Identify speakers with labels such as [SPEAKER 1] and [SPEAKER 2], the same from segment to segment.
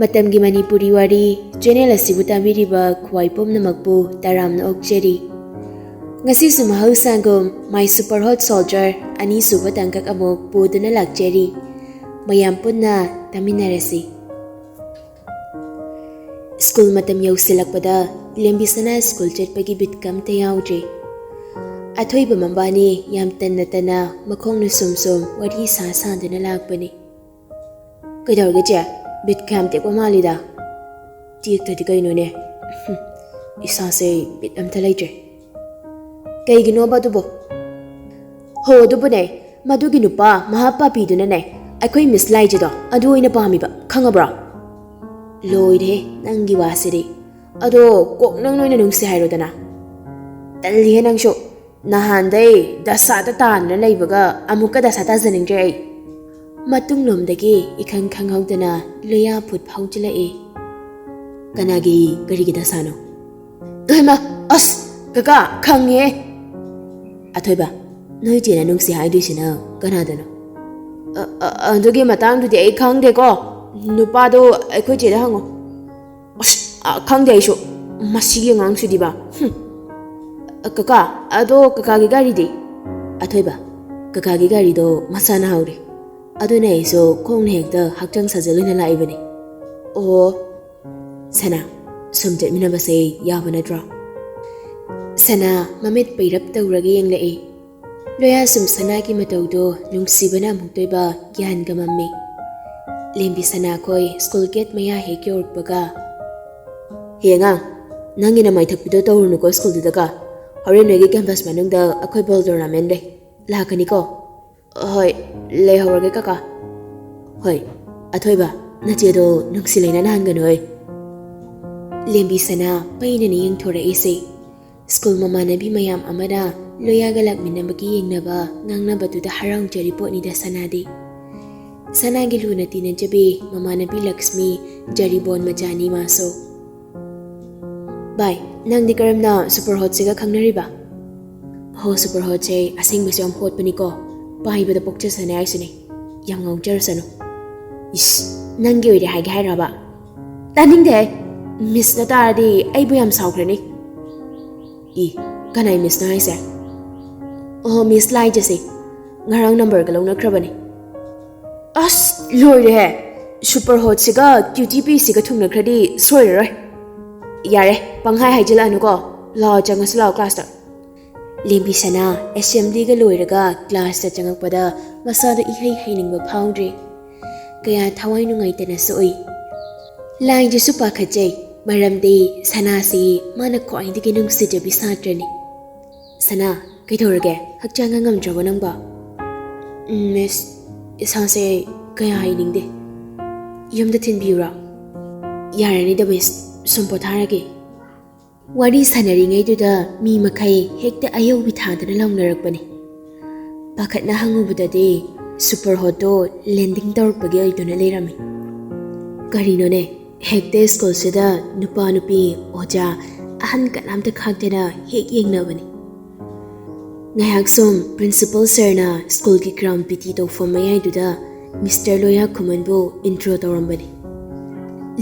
[SPEAKER 1] ꯃꯇꯝꯒꯤ ꯃꯅꯤꯄꯨꯔꯤ ꯋꯥꯔꯤ ꯆꯦꯅꯦꯜ ꯑꯁꯤꯕꯨ ꯇꯥꯕꯤꯔꯤꯕ ꯈ꯭ꯋꯥꯏ ꯄꯨꯝꯅꯃꯛꯄꯨ ꯇꯔꯥꯝꯅ ꯑꯣꯛꯆꯔꯤ꯫ ꯉꯁꯤꯁꯨ ꯃꯍꯧꯁꯥꯒꯨꯝ ꯃꯥꯏ ꯁꯨꯄꯔ ꯍꯣꯠ ꯁꯣꯜꯖꯔ ꯑꯅꯤꯁꯨꯕ ꯇꯥꯡꯀꯛ ꯑꯃꯨꯛ ꯄꯨꯗꯨꯅ ꯂꯥꯛꯆꯔꯤ꯫ ꯃꯌꯥꯝ ꯄꯨꯟꯅ ꯇꯥꯃꯤꯟꯅꯔꯁꯤ꯫ ꯁ꯭ꯀꯨꯜ ꯃꯇꯝ ꯌꯧꯁꯤꯜꯂꯛꯄꯗ ꯂꯦꯝꯕꯤꯁꯅꯥ ꯁ꯭ꯀꯨꯜ ꯆꯠꯄꯒꯤ ꯕꯤꯠꯀ ꯑꯝꯇ ꯌꯥꯎꯗ꯭ꯔꯦ꯫ ꯑꯊꯣꯏꯕ ꯃꯕꯥꯅꯤ ꯌꯥꯝ ꯇꯟꯅ ꯇꯟꯅ ꯃꯈꯣꯡꯅ ꯁꯨꯝ ꯋꯥꯔꯤ ꯁꯥꯗꯨꯅ ꯂꯥꯛꯄꯅꯤ꯫ ꯀꯩꯗꯧꯔꯒꯦ ꯆꯦ? ꯕꯤꯠꯀ ꯌꯥꯝ ꯇꯦꯛꯄ ꯃꯥꯜꯂꯤꯗ꯫ ꯇꯦꯛꯇꯗꯤ ꯀꯩꯅꯣꯅꯦ? ꯏꯁꯥꯁꯦ ꯕꯤꯠ ꯑꯝꯇ ꯂꯩꯇ꯭ꯔꯦ꯫ ꯀꯩꯒꯤꯅꯣꯕ ꯑꯗꯨꯕꯨ? ꯍꯣ ꯑꯗꯨꯕꯨꯅꯦ, ꯃꯗꯨꯒꯤ ꯅꯨꯄꯥ ꯃꯍꯥꯄꯥꯄꯤꯗꯨꯅꯅꯦ ꯑꯩꯈꯣꯏ ꯃꯤꯁ ꯂꯥꯏꯖꯗꯣ ꯑꯗꯨ ꯑꯣꯏꯅ ꯄꯥꯝꯃꯤꯕ, ꯈꯪꯉꯕ꯭ꯔꯣ? ꯂꯣꯏꯔꯦ ꯅꯪꯒꯤ ꯋꯥꯁꯤꯗꯤ꯫ ꯑꯗꯣ ꯀꯣꯛ ꯅꯪ ꯑꯣꯏꯅ ꯅꯨꯡꯁꯤ ꯍꯥꯏꯔꯣꯗꯅ꯫ ꯇꯜꯂꯤꯍꯦ ꯅꯪꯁꯨ꯫ ꯅꯍꯥꯟꯗꯩ ꯗꯁꯥꯗ ꯇꯥꯗꯅ ꯂꯩꯕꯒ ꯑꯃꯨꯛꯀ ꯗꯁꯥ ꯇꯥꯖꯅꯤꯡꯗ꯭ꯔꯦ ꯑꯩ꯫ ꯃꯇꯨꯡꯂꯣꯝꯗꯒꯤ ꯏꯈꯪ ꯈꯪꯍꯧꯗꯅ ꯂꯨꯌꯥ ꯐꯨꯠ ꯐꯥꯎꯖꯤꯜꯂꯛꯏ꯫ ꯀꯔꯤꯒꯤ ꯗꯁꯥꯅꯣ? ꯍꯩꯃꯥ, ꯑꯁ ꯀꯀꯥ ꯈꯪꯉꯦ꯫ ꯑꯊꯣꯏꯕ, ꯅꯣꯏ ꯆꯦꯅ ꯅꯨꯡꯁꯤ ꯍꯥꯏꯗꯣꯏꯁꯤꯅ ꯀꯅꯥꯗꯅꯣ? ꯑꯗꯨꯒꯤ ꯃꯇꯥꯡꯗꯨꯗꯤ ꯑꯩ ꯈꯪꯗꯦꯀꯣ꯫ ꯅꯨꯄꯥꯗꯣ ꯑꯩꯈꯣꯏ ꯆꯦꯗ ꯍꯪꯉꯣ꯫ ꯑꯁ ꯈꯪꯗꯦ ꯑꯩꯁꯨ, ꯃꯁꯤꯒꯤ ꯑꯉꯥꯡꯁꯤꯗꯤꯕ꯫ ꯀꯀꯥ, ꯑꯗꯣ ꯀꯀꯥꯒꯤ ꯒꯥꯔꯤꯗꯤ? ꯑꯊꯣꯏꯕ, ꯀꯀꯥꯒꯤ ꯒꯥꯔꯤꯗꯣ ꯃꯁꯥ ꯅꯥꯍꯧꯔꯦ, ꯑꯗꯨꯅ ꯑꯩꯁꯨ ꯈꯣꯡꯅ ꯍꯦꯛꯇ ꯍꯛꯆꯥꯡ ꯁꯥꯖꯦꯜ ꯑꯣꯏꯅ ꯂꯥꯛꯏꯕꯅꯤ꯫ ꯑꯣ, ꯁꯅꯥ, ꯁꯨꯝ ꯆꯠꯃꯤꯟꯅꯕꯁꯦ ꯌꯥꯕ ꯅꯠꯇ꯭ꯔꯣ? ꯁꯅꯥ ꯃꯃꯤꯠ ꯄꯩꯔꯞ ꯇꯧꯔꯒ ꯌꯦꯡꯂꯛꯏ꯫ ꯂꯣꯌꯥ ꯁꯨꯝ ꯁꯅꯥꯒꯤ ꯃꯇꯧꯗꯣ ꯅꯨꯡꯁꯤꯕꯅ ꯑꯃꯨꯛꯇꯣꯏꯕ ꯒ꯭ꯌꯥꯟꯒ ꯃꯝꯃꯤ꯫ ꯂꯦꯝꯕꯤ ꯁꯅꯥ ꯈꯣꯏ ꯁ꯭ꯀꯨꯜ ꯒꯦꯠ ꯃꯌꯥ ꯍꯦꯛ ꯌꯧꯔꯛꯄꯒ, ꯍꯦ ꯑꯉꯥꯡ, ꯅꯪꯒꯤ ꯅꯃꯥꯏ ꯊꯛꯄꯤꯗꯣ ꯇꯧꯔꯨꯅꯨꯀꯣ ꯁ꯭ꯀꯨꯜꯗꯨꯗꯀ꯫ ꯍꯣꯔꯦꯟ ꯅꯣꯏꯒꯤ ꯀꯦꯝꯄꯁ ꯃꯅꯨꯡꯗ ꯑꯩꯈꯣꯏ ꯕꯣꯜ ꯇꯣꯔꯅꯥꯃꯦꯟ ꯂꯩ, ꯂꯥꯛꯀꯅꯤꯀꯣ? ꯍꯣꯏ, ꯂꯩꯍꯧꯔꯒꯦ ꯀꯀꯥ꯫ ꯍꯣꯏ, ꯑꯊꯣꯏꯕ, ꯅꯆꯦꯗꯣ ꯅꯨꯡꯁꯤ ꯂꯩꯅ ꯅꯥꯍꯟꯒꯅꯨ꯫ ꯂꯦꯝꯕꯤ ꯁꯅꯥ ꯄꯩꯅꯅ ꯌꯦꯡꯊꯣꯔꯛꯏꯁꯦ꯫ ꯁ꯭ꯀꯨꯜ ꯃꯃꯥꯟꯅꯕꯤ ꯃꯌꯥꯝ ꯑꯃꯅ ꯂꯣꯌꯥꯒ ꯂꯥꯛꯃꯤꯟꯅꯕꯒꯤ ꯌꯦꯡꯅꯕ ꯉꯥꯡꯅꯕꯗꯨꯗ ꯍꯔꯥꯎꯖꯔꯤ ꯄꯣꯠꯅꯤꯗ ꯁꯅꯥꯗꯤ꯫ ꯁꯅꯥꯒꯤ ꯂꯨꯅ ꯇꯤꯟꯅꯖꯕꯤ ꯃꯃꯥꯟꯅꯕꯤ ꯂꯛꯁꯃꯤ ꯖꯔꯤꯕꯣꯟ ꯃꯆꯥꯅꯤ ꯃꯥꯁꯨ꯫ ꯚꯥꯏ, ꯅꯪꯗꯤ ꯀꯔꯝꯅ ꯁꯨꯄꯔ ꯍꯣꯠꯁꯤꯒ ꯈꯪꯅꯔꯤꯕ? ꯍꯣ, ꯁꯨꯄꯔ ꯍꯣꯠꯁꯦ ꯑꯁꯦꯡꯕꯁꯨ ꯌꯥꯝ ꯍꯣꯠꯄꯅꯤꯀꯣ, ꯄꯥꯏꯕꯗ ꯄꯣꯛꯆꯁꯅꯤ ꯍꯥꯏꯁꯤꯅꯦ, ꯌꯥꯝ ꯉꯥꯎꯖꯔꯁꯅꯨ꯫ ꯏꯁ, ꯅꯪꯒꯤ ꯑꯣꯏꯔꯦ ꯍꯥꯏꯒꯦ ꯍꯥꯏꯔꯕ? ꯇꯥꯅꯤꯡꯗꯦ, ꯃꯤꯁꯅ ꯇꯥꯔꯗꯤ ꯑꯩꯕꯨ ꯌꯥꯝ ꯁꯥꯎꯈ꯭ꯔꯅꯤ꯫ ꯀꯅꯥꯏ ꯃꯤꯁꯅ ꯍꯥꯏꯁꯦ? ꯑꯣ, ꯃꯤꯁ ꯂꯥꯏꯖꯁꯦ, ꯉꯔꯥꯡ ꯅꯝꯕꯔꯒ ꯂꯧꯅꯈ꯭ꯔꯕꯅꯤ꯫ ꯑꯁ ꯂꯣꯏꯔꯦꯍꯦ, ꯁꯨꯄꯔ ꯍꯣꯠꯁꯤꯒ ꯀ꯭ꯌꯨꯇꯤ ꯄꯤꯁꯤꯒ ꯊꯨꯡꯅꯈ꯭ꯔꯗꯤ ꯁꯣꯏꯔꯔꯣꯏ꯫ ꯌꯥꯔꯦ, ꯄꯪꯍꯥꯏ ꯍꯥꯏꯖꯤꯜꯂꯛꯑꯅꯨꯀꯣ, ꯂꯥꯛꯑꯣ ꯆꯪꯉꯁꯤ ꯂꯥꯛꯑꯣ ꯀ꯭ꯂꯥꯁꯇ꯫ ꯂꯦꯝꯕꯤ ꯁꯅꯥ ꯑꯦꯁꯦꯝꯕ꯭ꯂꯤꯒ ꯂꯣꯏꯔꯒ ꯀ꯭ꯂꯥꯁꯇ ꯆꯪꯉꯛꯄꯗ ꯃꯁꯥꯗ ꯏꯍꯩ ꯍꯩꯅꯤꯡꯕ ꯐꯥꯎꯗ꯭ꯔꯦ꯫ ꯀꯌꯥ ꯊꯋꯥꯏ ꯅꯨꯡꯉꯥꯏꯇꯅꯁꯨ ꯎꯏ꯫ ꯂꯥꯏꯖꯁꯨ ꯄꯥꯈꯠꯆꯩ, ꯃꯔꯝꯗꯤ ꯁꯅꯥꯁꯤ ꯃꯥꯅ ꯈ꯭ꯋꯥꯏꯗꯒꯤ ꯅꯨꯡꯁꯤꯖꯕꯤ ꯁꯥꯇ꯭ꯔꯅꯤ꯫ ꯁꯅꯥ, ꯀꯩꯗꯧꯔꯒꯦ? ꯍꯛꯆꯥꯡꯒ ꯉꯝꯗ꯭ꯔꯕꯣ ꯅꯪꯕ? ꯃꯤꯁ, ꯏꯁꯥꯁꯦ ꯀꯌా ꯍꯩꯅꯤꯡꯗꯦ, ꯌꯨꯝꯗ ꯊꯤꯟꯕꯤꯌꯨꯔꯣ? ꯌꯥꯔꯅꯤꯗ ꯃꯤꯁ, ꯁꯨꯝ ꯄꯣꯊꯥꯔꯒꯦ꯫ ꯋꯥꯔꯤ ꯁꯥꯟꯅꯔꯤꯉꯩꯗꯨꯗ ꯃꯤ ꯃꯈꯩ ꯍꯦꯛꯇ ꯑꯌꯧꯕꯤ ꯊꯥꯗꯨꯅ ꯂꯥꯎꯅꯔꯛꯄꯅꯤ꯫ ꯄꯥꯈꯠꯅ ꯍꯪꯉꯨꯕꯗꯗꯤ ꯁꯨꯄꯔ ꯍꯣꯠꯇꯣ ꯂꯦꯟꯗꯤꯡ ꯇꯧꯔꯛꯄꯒꯤ ꯑꯣꯏꯗꯨꯅ ꯂꯩꯔꯝꯃꯤ꯫ ꯀꯔꯤꯅꯣꯅꯦ, ꯍꯦꯛꯇ ꯁ꯭ꯀꯨꯜꯁꯤꯗ ꯅꯨꯄꯥ ꯅꯨꯄꯤ, ꯑꯣꯖꯥ, ꯑꯍꯟ ꯀꯅꯥꯝꯇ ꯈꯥꯛꯇꯅ ꯍꯦꯛ ꯌꯦꯡꯅꯕꯅꯤ꯫ ꯉꯥꯏꯍꯥꯛ ꯁꯨꯝ ꯄ꯭ꯔꯤꯟꯁꯤꯄꯜ ꯁꯔꯅ ꯁ꯭ꯀꯨꯜꯒꯤ ꯒ꯭ꯔꯥꯎꯟ ꯄꯤ ꯇꯤ ꯇꯧꯐꯝ ꯃꯌꯥꯏꯗꯨꯗ ꯃꯤꯁꯇꯔ ꯂꯣꯌꯥ ꯈꯨꯃꯟꯕꯨ ꯏꯟꯇ꯭ꯔꯣ ꯇꯧꯔꯝꯕꯅꯤ꯫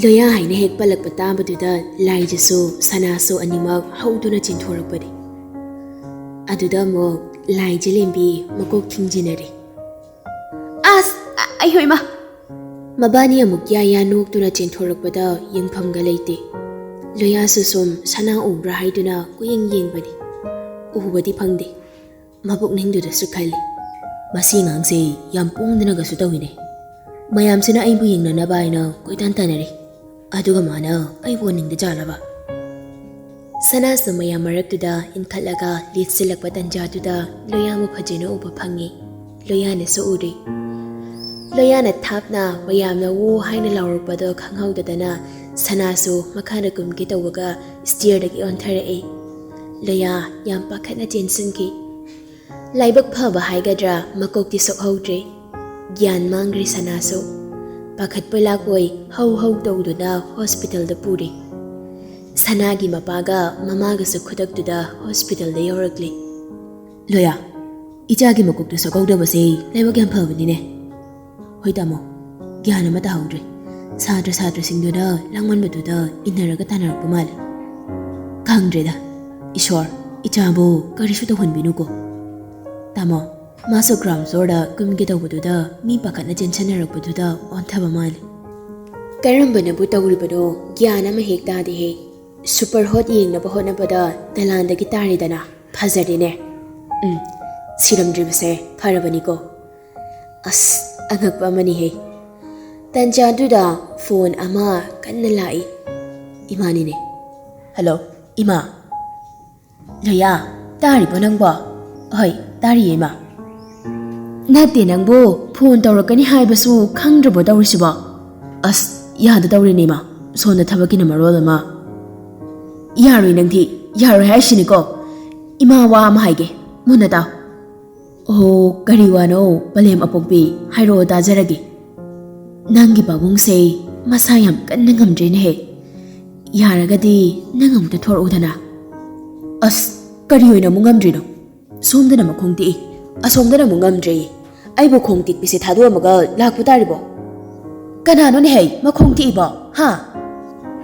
[SPEAKER 1] ꯂꯣꯌꯥ ꯍꯥꯏꯅ ꯍꯦꯛ ꯄꯜꯂꯛꯄ ꯇꯥꯕꯗꯨꯗ ꯂꯥꯏꯖꯁꯨ ꯁꯅꯥꯁꯨ ꯑꯅꯤꯃꯛ ꯍꯧꯗꯨꯅ ꯆꯦꯟꯊꯣꯔꯛꯄꯅꯤ꯫ ꯑꯗꯨꯗ ꯑꯃꯨꯛ ꯂꯥꯏꯖ ꯂꯦꯝꯕꯤ ꯃꯀꯣꯛ ꯊꯤꯡꯖꯤꯟꯅꯔꯦ꯫ ꯑꯁ ꯑꯩꯍꯣꯏꯃ! ꯃꯕꯥꯅꯤ ꯑꯃꯨꯛ ꯌꯥ ꯅꯣꯛꯇꯨꯅ ꯆꯦꯟꯊꯣꯔꯛꯄꯗ ꯌꯦꯡꯐꯝꯒ ꯂꯩꯇꯦ꯫ ꯂꯣꯌꯥꯁꯨ ꯁꯨꯝ ꯁꯅꯥ ꯎꯕ꯭ꯔꯥ ꯍꯥꯏꯗꯨꯅ ꯀꯨꯌꯦꯡ ꯌꯦꯡꯕꯅꯤ꯫ ꯎꯕꯗꯤ ꯐꯪꯗꯦ꯫ ꯃꯕꯨꯛꯅꯤꯡꯗꯨꯗꯁꯨ ꯈꯜꯂꯤ, ꯃꯁꯤ ꯑꯉꯥꯡꯁꯦ ꯌꯥꯝ ꯄꯣꯡꯗꯅꯒꯁꯨ ꯇꯧꯏꯅꯦ꯫ ꯃꯌꯥꯝꯁꯤꯅ ꯑꯩꯕꯨ ꯌꯦꯡꯅꯅꯕ ꯍꯥꯏꯅ ꯀꯣꯏꯇꯥꯟ ꯇꯥꯟꯅꯔꯤ, ꯑꯗꯨꯒ ꯃꯥꯅ ꯑꯩꯕꯨ ꯑꯣꯟꯅꯤꯡꯗ ꯖꯥꯠꯂꯕ? ꯁꯅꯥꯁꯨ ꯃꯌꯥꯝ ꯃꯔꯛꯇꯨꯗ ꯏꯟꯈꯠꯂꯒ ꯂꯤꯠꯁꯤꯜꯂꯛꯄ ꯇꯟꯖꯥꯗꯨꯗ ꯂꯣꯌꯥꯕꯨ ꯐꯖꯅ ꯎꯕ ꯐꯪꯉꯤ꯫ ꯂꯣꯌꯥꯅꯁꯨ ꯎꯔꯤ꯫ ꯂꯣꯌꯥꯅ ꯊꯥꯞꯅ ꯃꯌꯥꯝꯅ ꯋꯣ ꯍꯥꯏꯅ ꯂꯥꯎꯔꯛꯄꯗꯣ ꯈꯪꯍꯧꯗꯗꯅ ꯁꯅꯥꯁꯨ ꯃꯈꯥꯗ ꯀꯨꯝꯒꯦ ꯇꯧꯕꯒ ꯁ꯭ꯇꯤꯌꯔꯗꯒꯤ ꯑꯣꯟꯊꯔꯛꯏ꯫ ꯂꯣꯌꯥ ꯌꯥꯝ ꯄꯥꯈꯠꯅ ꯆꯦꯟꯁꯤꯟꯈꯤ꯫ ꯂꯥꯏꯕꯛ ꯐꯕ ꯍꯥꯏꯒꯗ꯭ꯔꯥ ꯃꯀꯣꯛꯇꯤ ꯁꯣꯛꯍꯧꯗ꯭ꯔꯦ꯫ ꯒ꯭ꯌꯥꯟ ꯃꯥꯡꯈ꯭ꯔꯦ ꯁꯅꯥꯁꯨ꯫ ꯄꯥꯈꯠꯄꯣꯏ ꯂꯥꯛꯄꯣꯏ ꯍꯧ ꯍꯧ ꯇꯧꯗꯨꯅ ꯍꯣꯁꯄꯤꯇꯥꯜꯗ ꯄꯨꯔꯤ꯫ ꯁꯅꯥꯒꯤ ꯃꯄꯥꯒ ꯃꯃꯥꯒꯁꯨ ꯈꯨꯗꯛꯇꯨꯗ ꯍꯣꯁꯄꯤꯇꯥꯜꯗ ꯌꯧꯔꯛꯂꯤ꯫ ꯂꯣꯌꯥ, ꯏꯆꯥꯒꯤ ꯃꯀꯣꯛꯇ ꯁꯣꯛꯍꯧꯗꯕꯁꯦ ꯂꯥꯏꯕꯛ ꯌꯥꯝ ꯐꯕꯅꯤꯅꯦ꯫ ꯍꯣꯏ ꯇꯥꯃꯣ, ꯒ꯭ꯌꯥꯟ ꯑꯃ ꯇꯥꯍꯧꯗ꯭ꯔꯦ, Sadra Sadrasingduda, Langmanbaduda, Inaraga Tanarakumal. Kangdreda, Ishwar, Ichabu, Karishuta Hunbinuko. Tamo, Maso Gram Zorda, Kumgeta Bududa, Mi Pakana Jensanarakududa, on Tabamal. Karambana Butawribado, Giana Mahekta de He, Super Hot Ying Nabahona Bada, Dalanda Gitaridana, Pazardine. Siram Dribase, Parabaniko. As, Angakbamani He. Tanjaduda, phone ama, Kanalai. Imanine. Hello, Ima. Loya, Dari Bonangba. Hoi, Dari Ima. Nati Nangbo, phone Dorokani Haibasu, Kandrabo Dorisiba. As, Yada Dorinima, so the Tabakina Marodama. Yari Nanti, Yari Hashiniko. Ima wa Mahage, Munada. Oh, Gariwano, Balem Apompi, Hiro Dazaragi. Nangi Babung say, Masayam Kanangam Jane He. Yaragadi, Nangam the Tor Udana. As Gariwina Mungam Drino. Somdana Makunti, a Somdana Mungam Dre. I will conti visit Hadu Magal, Lakutaribo. Kananon He, Makunti Iba, ha?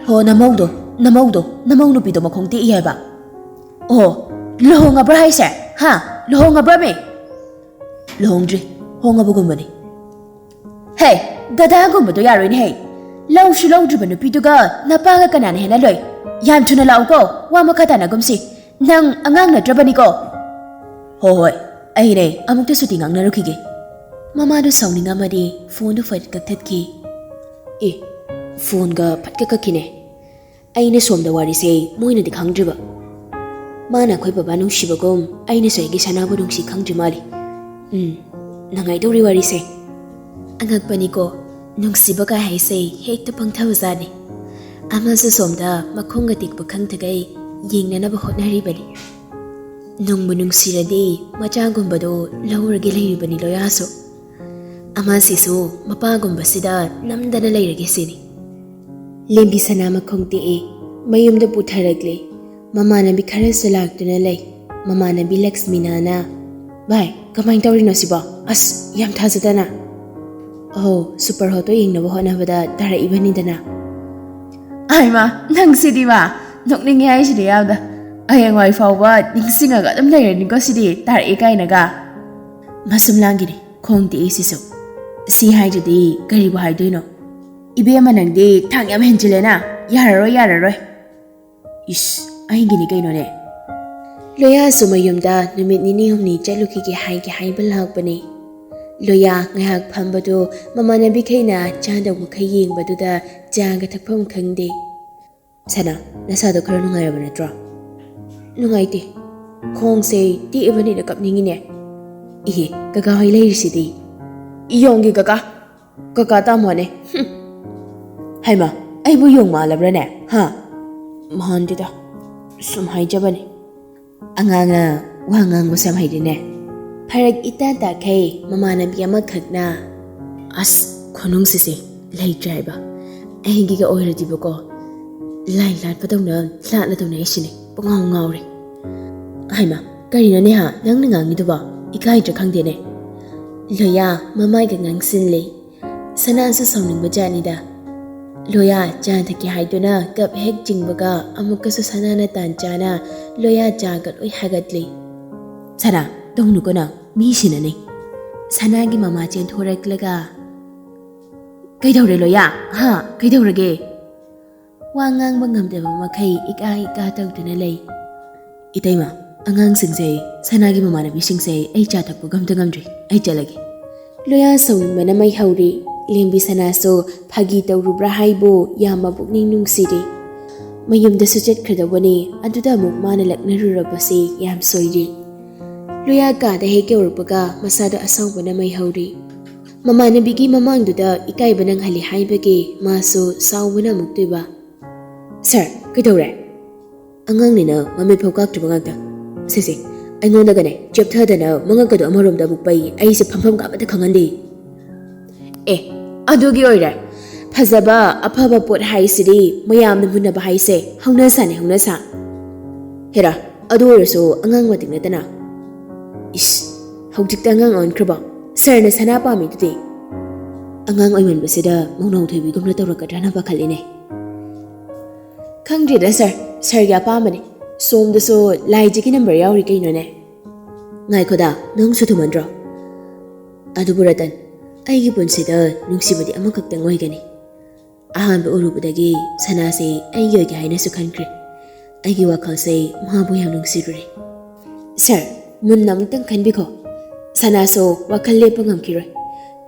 [SPEAKER 1] Ho Namodo, Namono Pido Makunti Iaba. Oh, Lohonga Braise, ha? Lohonga Brame. Lohongdri, Honga Bugumani. Hey! Gadagumado yarin hey. Law Shulodriban Pituga, Napaga Kanan Henaloy. Yam Tunalauko, Wamakatana Gumsi, Nang Anganga Drabaniko. Hoy, Aire, among the sooting ang narukigi. Mamado sounding amadi, phone to fight katetki. Phone ga patkakakine. Aina swam the wari say, Moina de Kangdriba. Mana Quipabanu Shibagum, Aina say Gisanabudung si Kangdrimali. Nangai do riwari say. Angagpaniko, nung sibaka hay say, hate the pangtawazani. Amasa somda, makungatik bukang tagay, ying na nabahot na ribali. Nung munung siradi, machagumbado, lower giliribani loyaso. Amasiso, mapagumbasida, namda na layragisini. Limbi sana makong tii, mayum da putaragli, mama na bikaras na lagdo na lay, mama na bilax minana. Bay, kamain tawrin si ba? As, yam tazada na. Oh, super hot yung nabuhon na bada dara iba ni dana. Ay ma, nang sidi ma, nukning yay sidi yawda. Ay ang wifi ba, ning singa ka tam layar ning ko sidi dara ikay naga. Masum lang gini, kong di isiso. Si hay jadi, garibo hay doy no. Ibi yaman nang di, tang yam henjile na, yararoy. Ish, ay gini kayo no ne. Loya sumayum da, numit ninihom ni jaluki ki hay balag pa ni. Loya ngahak pambado mamana bikay na chanda mukaying baduda jaga takpam kangde. Sana nasado karo nungay ba na dra? Nungay ti. Kong say di iba ni nakapningin niya. Ihe, kagahoy layri si di. Iyong kaka. Kaka tamo ne. Hay ma, ay mo yung malabra ne, ha? Mahan dita. Sumhay jaba ne. Anganga, wangang mo samhay din ne. Parag itata kay mamanabi magkag na. As konong sisi, lay drive ba? Ay hindi ka oira di ba ko? Lay lat pa daw na, lat na daw na isin eh. Pangaw rin. Ay ma, karina ne ha, nang nangang ito ba? Ikay dra kang din eh. Loya, mamay ka ngang sinli. Sana sa sauning ba dyan nida? Loya, dyan taki hay do na, kap hek jing baga, amok ka sa sana na tansya na, loya jagat oy hagatli. Sana, Dong ko na, misi na ni. Sanagi mama chen thorak laga. Kay daw re loya, ha? Kay daw rage. Wangang bangam da mamakay ika taw tunalay. Itay ma, angang singsay, sanagi mama na bisingsay ay chatak po gamdre, ay jalagi. Loya sawing manamay hawri, limbi sanaso, pagi taw rubra haybo, yama bukning nung siri. Mayum da sujet kradawani, aduda mo manalak na rurabasi, yam soyri. Loya ka da heke urpaga masada asaw ba na may hawri. Mama na bigi mamang duda ikay ba ng halihay bagi maso saw ba na mugtoy ba? Sir, kitaw re? Angang nina mamipawkak to bangagda. Sisi, ay ngon na gane, jab tada na mga gado amarom da bukbay ay si pampam ka bata kangandi. Adugi oira. Pazaba apaba pot hay sidi mayam na muna ba hay se, haunasan eh haunasan. Hera, adu oira so angang matig na tana. Ish, hawjik tangang on kraba. Sir na sana pa mi today. ꯑꯉꯥꯡ ꯑꯣꯏꯃꯟꯕꯁꯤꯗ ꯃꯧꯅꯥꯎ ꯊꯣꯏꯕꯤꯒꯨꯝꯅ ꯇꯧꯔꯛꯀꯗ꯭ꯔꯥꯅ ꯄꯥꯈꯠꯂꯤꯅꯦ ꯈꯪꯗ꯭ꯔꯦꯗ ꯁꯔꯒꯤ ꯑꯄꯥꯝꯕꯅꯤ ꯁꯣꯝꯗꯁꯨ ꯂꯥꯏꯖꯒꯤ number ꯌꯥꯎꯔꯤ ꯀꯩꯅꯣꯅꯦ ꯉꯥꯏꯈꯣꯗ ꯅꯪꯁꯨ ꯊꯨꯃꯟꯗ꯭ꯔꯣ ꯑꯗꯨꯕꯨ ꯔꯇꯟ ꯑꯩꯒꯤ ꯄꯨꯟꯁꯤꯗ ꯅꯨꯡꯁꯤꯕꯗꯤ ꯑꯃꯈꯛꯇꯪ ꯑꯣꯏꯒꯅꯤ ꯑꯍꯥꯟꯕ ꯎꯔꯨꯕꯗꯒꯤ ꯁꯅꯥꯁꯦ ꯑꯩꯒꯤ ꯑꯣꯏꯒꯦ ꯍꯥꯏꯅꯁꯨ ꯈꯟꯈ꯭ꯔꯦ ꯑꯩꯒꯤ ꯋꯥꯈꯜꯁꯦ ꯃꯥꯕꯨ ꯌꯥꯝ ꯅꯨꯡꯁꯤꯔꯨꯔꯦ ꯁꯔ ꯃꯨꯟꯅ ꯑꯃꯨꯛꯇꯪ ꯈꯟꯕꯤꯈꯣ ꯁꯅꯥꯁꯨ ꯋꯥꯈꯜ ꯂꯦꯞꯄ ꯉꯝꯈꯤꯔꯣꯏ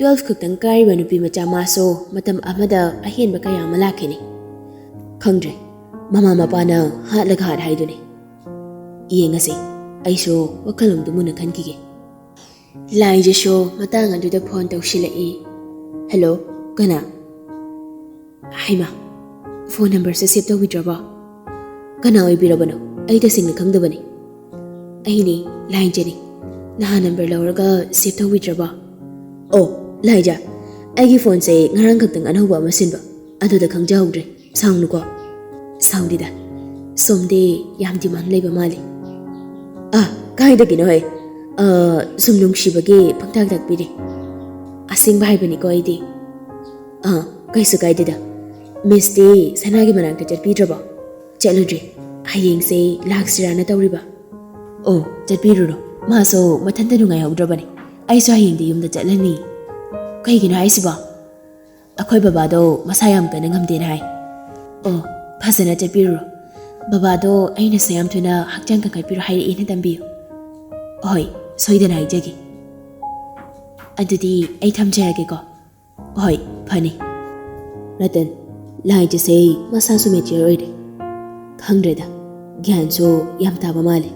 [SPEAKER 1] 12 ꯈꯛꯇꯪ ꯀꯥꯔꯤꯕ ꯅꯨꯄꯤ ꯃꯆꯥ ꯃꯥꯁꯨ ꯃꯇꯝ ꯑꯃꯗ ꯑꯍꯦꯟꯕ ꯀꯌా ꯑꯃ ꯂꯥꯛꯈꯤꯅꯤ ꯈꯪꯗ꯭ꯔꯦ ꯃꯃꯥ ꯃꯄꯥꯅ ꯍꯥꯠꯂꯒ ꯍꯥꯠ ꯍꯥꯏꯗꯨꯅꯤ ꯌꯦꯡꯉꯁꯤ ꯑꯩꯁꯨ ꯋꯥꯈꯜꯂꯣꯝꯗ ꯃꯨꯟꯅ ꯈꯟꯈꯤꯒꯦ ꯂꯥꯏꯖꯁꯨ ꯃꯇꯥꯡ ꯑꯗꯨꯗ ꯐꯣꯟ ꯇꯧꯁꯤꯜꯂꯛꯏ ꯍꯦꯜꯂꯣ ꯀꯅꯥ ꯍꯩꯃꯥ ꯐꯣꯟ ꯅꯝꯕꯔꯁꯦ ꯁꯦꯞ ꯇꯧꯕꯤꯗ꯭ꯔꯕꯣ ꯀꯅꯥ ꯑꯣꯏꯕꯤꯔꯕꯅꯣ ꯑꯩ ꯇꯁꯦꯡꯅ ꯈꯪꯗꯕꯅꯤ ꯑꯩꯅꯤ ꯂꯥꯏꯖꯅꯤ ꯅꯍꯥꯟ ꯅꯝꯕꯔ ꯂꯧꯔꯒ ꯁꯦꯞ ꯇꯧꯕꯤꯗ꯭ꯔꯕꯣ ꯑꯣ ꯂꯥꯏꯖ ꯑꯩꯒꯤ ꯐꯣꯟꯁꯦ ꯉꯔꯥꯡ ꯈꯛꯇꯪ ꯑꯅꯧꯕ ꯑꯃ ꯁꯤꯟꯕ ꯑꯗꯨꯗ ꯈꯪꯖꯍꯧꯗ꯭ꯔꯦ ꯁꯥꯎꯅꯨꯀꯣ ꯁꯥꯎꯗꯤꯗ ꯁꯣꯝꯗꯤ ꯌꯥꯝ ꯗꯤꯃꯥꯟ ꯂꯩꯕ ꯃꯥꯜꯂꯤ ꯀꯥꯏꯗꯒꯤꯅꯣ ꯍꯦ ꯁꯨꯝ ꯅꯨꯡꯁꯤꯕꯒꯤ ꯄꯪꯇꯥꯛ ꯇꯥꯛꯄꯤꯔꯤ ꯑꯁꯦꯡꯕ ꯍꯥꯏꯕꯅꯤꯀꯣ ꯑꯩꯗꯤ ꯀꯩꯁꯨ ꯀꯥꯏꯗꯦꯗ ꯃꯤꯁꯇꯤ ꯁꯅꯥꯒꯤ ꯃꯅꯥꯛꯇ ꯆꯠꯄꯤꯗ꯭ꯔꯕꯣ ꯆꯠꯂꯨꯗ꯭ꯔꯤ ꯍꯌꯦꯡꯁꯦ ꯂꯥꯛꯁꯤꯔꯥꯅ ꯇꯧꯔꯤꯕ ꯑꯣ ꯆꯠꯄꯤꯔꯨꯔꯣ ꯃꯥꯁꯨ ꯃꯊꯟꯇ ꯅꯨꯡꯉꯥꯏꯍꯧꯗ꯭ꯔꯕꯅꯤ ꯑꯩꯁꯨ ꯍꯌꯦꯡꯗꯤ ꯌꯨꯝꯗ ꯆꯠꯂꯅꯤ ꯀꯩꯒꯤꯅꯣ ꯍꯥꯏꯁꯤꯕꯣ ꯑꯩꯈꯣꯏ ꯕꯕꯥꯗꯣ ꯃꯁꯥ ꯌꯥꯝ ꯀꯟꯅ ꯉꯝꯗꯦꯅ ꯍꯥꯏ ꯑꯣ ꯐꯖꯅ ꯆꯠꯄꯤꯔꯨꯔꯣ ꯕꯕꯥꯗꯣ ꯑꯩꯅꯁꯨ ꯌꯥꯝ ꯊꯨꯅ ꯍꯛꯆꯥꯡ ꯀꯟꯈꯠꯄꯤꯔꯣ ꯍꯥꯏꯔꯛꯑꯦꯅ ꯇꯝꯕꯤꯌꯨ ꯍꯣꯏ ꯁꯣꯏꯗꯅ ꯍꯥꯏꯖꯒꯦ ꯑꯗꯨꯗꯤ ꯑꯩ ꯊꯝꯖꯔꯒꯦꯀꯣ ꯍꯣꯏ ꯐꯅꯤ ꯔꯇꯟ ꯂꯥꯏꯖꯁꯦ ꯃꯁꯥꯁꯨ ꯃꯦꯆꯤꯌꯔ ꯑꯣꯏꯔꯦ ꯈꯪꯗ꯭ꯔꯦꯗ ꯒ꯭ꯌꯥꯟꯁꯨ ꯌꯥꯝ ꯇꯥꯕ ꯃꯥꯜꯂꯦ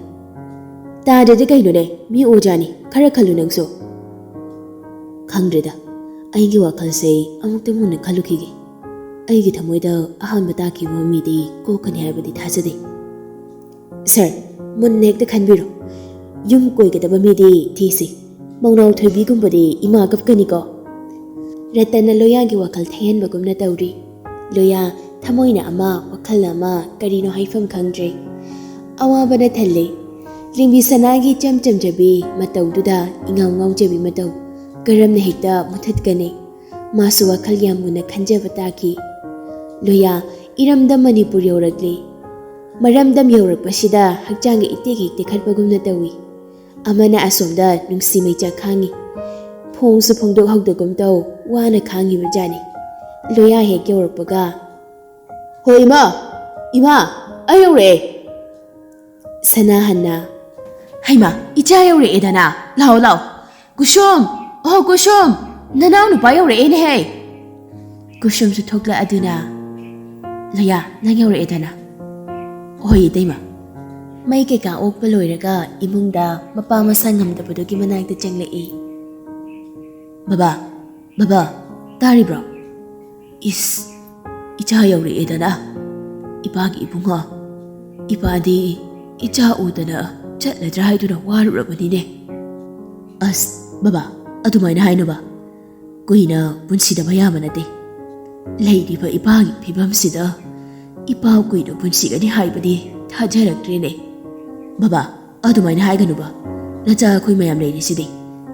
[SPEAKER 1] ꯇꯥꯗ꯭ꯔꯗꯤ ꯀꯩꯅꯣꯅꯦ ꯃꯤ ꯑꯣꯖꯥꯅꯤ ꯈꯔ ꯈꯜꯂꯨ ꯅꯪꯁꯨ ꯈꯪꯗ꯭ꯔꯦꯗ ꯑꯩꯒꯤ ꯋꯥꯈꯜꯁꯦ ꯑꯃꯨꯛꯇ ꯃꯨꯟꯅ ꯈꯜꯂꯨꯈꯤꯒꯦ ꯑꯩꯒꯤ ꯊꯃꯣꯏꯗ ꯑꯍꯥꯟꯕ ꯇꯥꯈꯤꯕ ꯃꯤꯗꯤ ꯀꯣꯛꯀꯅꯤ ꯍꯥꯏꯕꯗꯤ ꯊꯥꯖꯗꯦ ꯁꯔ ꯃꯨꯟꯅ ꯍꯦꯛꯇ ꯈꯟꯕꯤꯔꯣ ꯌꯨꯝ ꯀꯣꯏꯒꯗꯕ ꯃꯤꯗꯤ ꯊꯤꯁꯤ ꯃꯧꯅꯥꯎ ꯊꯣꯏꯕꯤꯒꯨꯝꯕꯗꯤ ꯏꯃꯥ ꯀꯞꯀꯅꯤꯀꯣ ꯔꯇꯟꯅ ꯂꯣꯌꯥꯒꯤ ꯋꯥꯈꯜ ꯊꯩꯍꯟꯕꯒꯨꯝꯅ ꯇꯧꯔꯤ ꯂꯣꯌꯥ ꯊꯃꯣꯏꯅ ꯑꯃ ꯋꯥꯈꯜ ꯑꯃ ꯀꯔꯤꯅꯣ ꯍꯥꯏꯐꯝ ꯈꯪꯗ꯭ꯔꯦ ꯑꯋꯥꯕꯅ ꯊꯜꯂꯦ ꯂꯤꯡꯕꯤ ꯁꯅꯥꯒꯤ ꯆꯝ ꯆꯝꯖꯕꯤ ꯃꯇꯧꯗꯨꯗ ꯏꯉꯥꯎ ꯉꯥꯎꯖꯕꯤ ꯃꯇꯧ ꯀꯔꯝꯅ ꯍꯦꯛꯇ ꯃꯨꯊꯠꯀꯅꯤ ꯃꯥꯁꯨ ꯋꯥꯈꯜ ꯌꯥꯝ ꯃꯨꯟꯅ ꯈꯟꯖꯕ ꯇꯥꯈꯤ ꯂꯣꯌꯥ ꯏꯔꯝꯗꯝ ꯃꯅꯤꯄꯨꯔ ꯌꯧꯔꯛꯂꯤ ꯃꯔꯝꯗꯝ ꯌꯧꯔꯛꯄꯁꯤꯗ ꯍꯛꯆꯥꯡꯒ ꯏꯇꯦꯛ ꯍꯦꯛ ꯇꯦꯛꯈꯠꯄꯒꯨꯝꯅ ꯇꯧꯏ ꯑꯃꯅ ꯑꯁꯣꯝꯗ ꯅꯨꯡꯁꯤ ꯃꯩꯆꯥꯛ ꯈꯥꯡꯉꯤ ꯐꯣꯡꯁꯨ ꯐꯣꯡꯗꯣꯛꯍꯧꯗꯒꯨꯝ ꯇꯧ ꯋꯥꯅ ꯈꯥꯡꯉꯤꯕ ꯖꯥꯠꯅꯤ ꯂꯣꯌꯥ ꯍꯦꯛ ꯌꯧꯔꯛꯄꯒ ꯍꯣ ꯏꯃꯥ ꯑꯩ ꯌꯧꯔꯛꯑꯦ ꯁꯅꯥꯍꯟꯅ ꯍꯩꯃꯥ ꯏꯆꯥ ꯌꯧꯔꯛꯑꯦꯗꯅ ꯂꯥꯛꯑꯣ ꯀꯨꯁꯨꯝ ꯀꯨꯁꯨꯝ ꯅꯅꯥꯎ ꯅꯨꯄꯥ ꯌꯧꯔꯛꯑꯦꯅꯦꯍꯦ ꯀꯨꯁꯨꯝꯁꯨ ꯊꯣꯛꯂꯛꯑꯗꯨꯅ ꯂꯣꯌꯥ ꯅꯪ ꯌꯧꯔꯛꯑꯦꯗꯅ ꯍꯣꯏ ꯏꯇꯩꯃ ꯃꯩ ꯀꯩꯀꯥ ꯑꯣꯛꯄ ꯂꯣꯏꯔꯒ ꯏꯃꯨꯡꯗ ꯃꯄꯥ ꯃꯁꯥ ꯉꯝꯗꯕꯗꯨꯒꯤ ꯃꯅꯥꯛꯇ ꯆꯪꯂꯛꯏ ꯕꯕꯥ ꯇꯥꯔꯤꯕ꯭ꯔꯣ ꯏꯁ ꯏꯆꯥ ꯌꯧꯔꯛꯑꯦꯗꯅ ꯏꯄꯥꯒꯤ ꯏꯕꯨꯡꯉꯣ ꯏꯄꯥꯗꯤ ꯏꯆꯥ ꯎꯗꯅ ꯆꯠꯂꯗ꯭ꯔꯥ ꯍꯥꯏꯗꯨꯅ ꯋꯥꯔꯨꯔꯕꯅꯤꯅꯦ ꯑꯁ ꯕꯕꯥ ꯑꯗꯨꯃꯥꯏꯅ ꯍꯥꯏꯅꯨꯕ ꯀꯨꯏꯅ ꯄꯨꯟꯁꯤꯗꯕ ꯌꯥꯕ ꯅꯠꯇꯦ ꯂꯩꯔꯤꯕ ꯏꯄꯥꯒꯤ ꯐꯤꯕꯝꯁꯤꯗ ꯏꯄꯥ ꯀꯨꯏꯅ ꯄꯨꯟꯁꯤꯒꯅꯤ ꯍꯥꯏꯕꯗꯤ ꯊꯥꯖꯔꯛꯇ꯭ꯔꯦꯅꯦ ꯕꯕꯥ ꯑꯗꯨꯃꯥꯏꯅ ꯍꯥꯏꯒꯅꯨꯕ ꯅꯆꯥ ꯑꯩꯈꯣꯏ ꯃꯌꯥꯝ ꯂꯩꯔꯤꯁꯤꯗꯤ